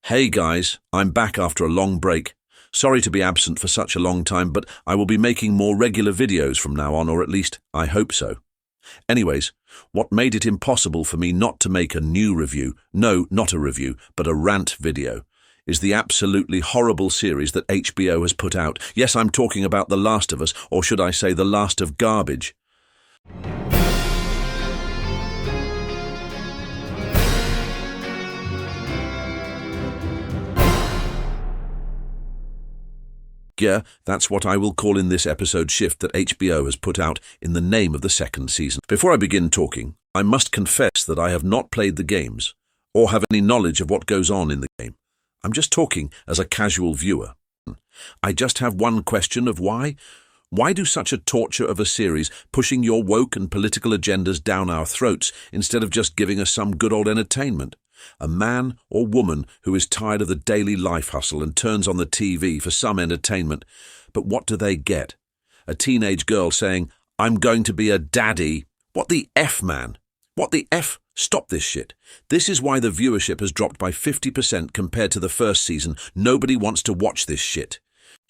Hey guys, I'm back after a long break. Sorry to be absent for such a long time, but I will be making more regular videos from now on, or at least I hope so. Anyways, what made it impossible for me not to make a new review, no, not a review, but a rant video, is the absolutely horrible series that HBO has put out. Yes, I'm talking about The Last of Us, or should I say The Last of Garbage. Yeah, that's what I will call in this episode shift that HBO has put out in the name of the second season. Before I begin talking, I must confess that I have not played the games or have any knowledge of what goes on in the game. I'm just talking as a casual viewer. I just have one question of why? Why do such a torture of a series, pushing your woke and political agendas down our throats instead of just giving us some good old entertainment? A man or woman who is tired of the daily life hustle and turns on the TV for some entertainment. But what do they get? A teenage girl saying, "I'm going to be a daddy." What the F, man? What the F? Stop this shit. This is why the viewership has dropped by 50% compared to the first season. Nobody wants to watch this shit.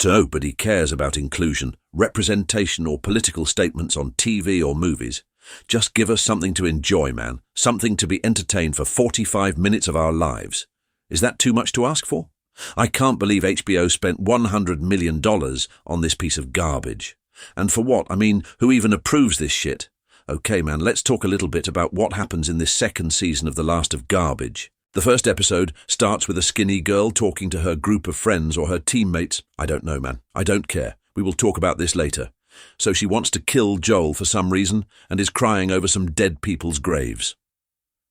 Nobody cares about inclusion, representation or political statements on TV or movies. Just give us something to enjoy, man. Something to be entertained for 45 minutes of our lives. Is that too much to ask for? I can't believe HBO spent $100 million on this piece of garbage. And for what? I mean, who even approves this shit? Okay, man, let's talk a little bit about what happens in this second season of The Last of Garbage. The first episode starts with a skinny girl talking to her group of friends or her teammates. I don't know, man. I don't care. We will talk about this later. So she wants to kill Joel for some reason and is crying over some dead people's graves.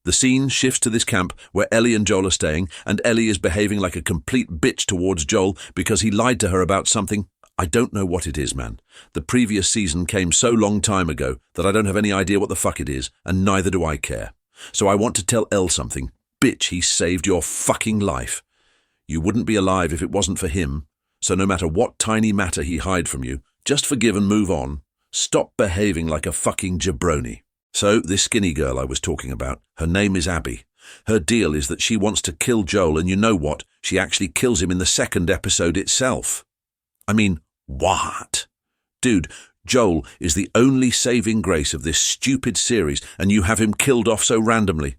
The scene shifts to this camp where Ellie and Joel are staying, and Ellie is behaving like a complete bitch towards Joel because he lied to her about something. I don't know what it is, man. The previous season came so long time ago that I don't have any idea what the fuck it is, and neither do I care. So I want to tell Elle something. Bitch, he saved your fucking life. You wouldn't be alive if it wasn't for him, so no matter what tiny matter he hid from you, just forgive and move on. Stop behaving like a fucking jabroni. So, this skinny girl I was talking about, her name is Abby. Her deal is that she wants to kill Joel, and you know what? She actually kills him in the second episode itself. I mean, what? Dude, Joel is the only saving grace of this stupid series, and you have him killed off so randomly.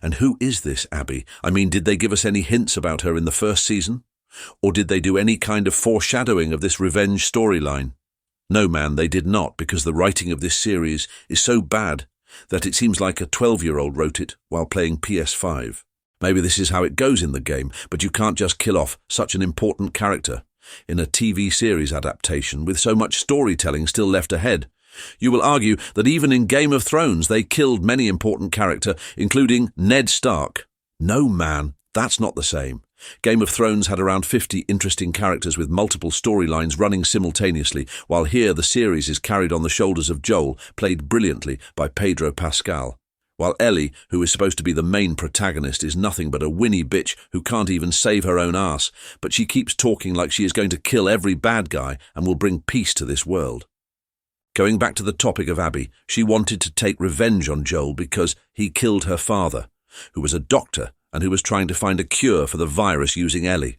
And who is this Abby? I mean, did they give us any hints about her in the first season? Or did they do any kind of foreshadowing of this revenge storyline? No, man, they did not, because the writing of this series is so bad that it seems like a 12-year-old wrote it while playing PS5. Maybe this is how it goes in the game, but you can't just kill off such an important character in a TV series adaptation with so much storytelling still left ahead. You will argue that even in Game of Thrones they killed many important characters, including Ned Stark. No, man, that's not the same. Game of Thrones had around 50 interesting characters with multiple storylines running simultaneously, while here the series is carried on the shoulders of Joel, played brilliantly by Pedro Pascal. While Ellie, who is supposed to be the main protagonist, is nothing but a whinny bitch who can't even save her own ass, but she keeps talking like she is going to kill every bad guy and will bring peace to this world. Going back to the topic of Abby, she wanted to take revenge on Joel because he killed her father, who was a doctor and who was trying to find a cure for the virus using Ellie.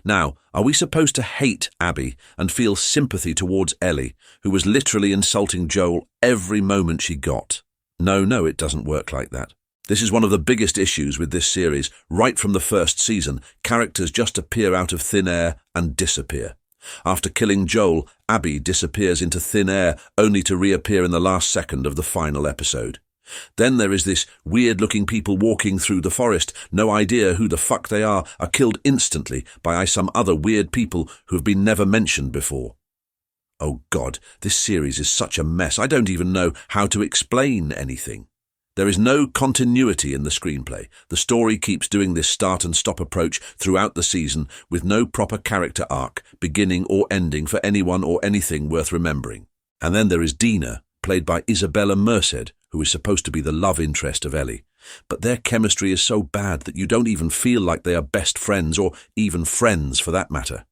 Now, are we supposed to hate Abby and feel sympathy towards Ellie, who was literally insulting Joel every moment she got? No, it doesn't work like that. This is one of the biggest issues with this series. Right from the first season, characters just appear out of thin air and disappear. After killing Joel, Abby disappears into thin air, only to reappear in the last second of the final episode. Then there is this weird-looking people walking through the forest, no idea who the fuck they are killed instantly by some other weird people who have been never mentioned before. Oh God, this series is such a mess. I don't even know how to explain anything. There is no continuity in the screenplay. The story keeps doing this start and stop approach throughout the season with no proper character arc, beginning or ending for anyone or anything worth remembering. And then there is Dina, played by Isabella Merced, who is supposed to be the love interest of Ellie. But their chemistry is so bad that you don't even feel like they are best friends, or even friends for that matter.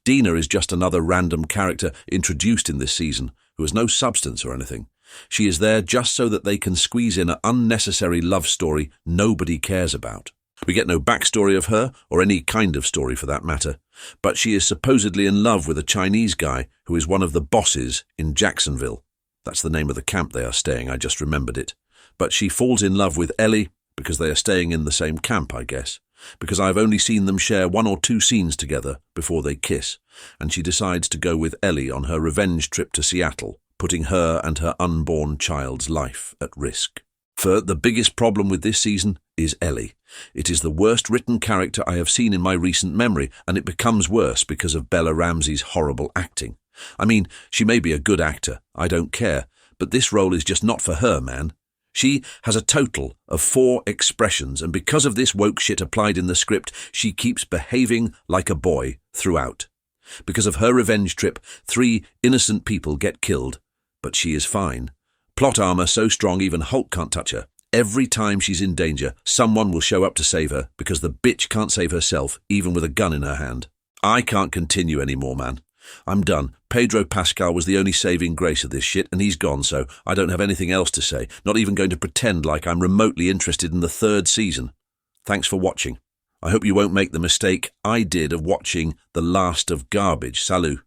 Dina is just another random character introduced in this season, who has no substance or anything. She is there just so that they can squeeze in an unnecessary love story nobody cares about. We get no backstory of her, or any kind of story for that matter, but she is supposedly in love with a Chinese guy who is one of the bosses in Jacksonville. That's the name of the camp they are staying, I just remembered it. But she falls in love with Ellie because they are staying in the same camp, I guess, because I've only seen them share 1 or 2 scenes together before they kiss, and she decides to go with Ellie on her revenge trip to Seattle, putting her and her unborn child's life at risk. The biggest problem with this season is Ellie. It is the worst written character I have seen in my recent memory, and it becomes worse because of Bella Ramsey's horrible acting. I mean, she may be a good actor, I don't care, but this role is just not for her, man. She has a total of 4 expressions, and because of this woke shit applied in the script, she keeps behaving like a boy throughout. Because of her revenge trip, 3 innocent people get killed, but she is fine. Plot armor so strong even Hulk can't touch her. Every time she's in danger, someone will show up to save her because the bitch can't save herself, even with a gun in her hand. I can't continue anymore, man. I'm done. Pedro Pascal was the only saving grace of this shit, and he's gone, so I don't have anything else to say, not even going to pretend like I'm remotely interested in the 3rd season. Thanks for watching. I hope you won't make the mistake I did of watching The Last of Garbage. Salut.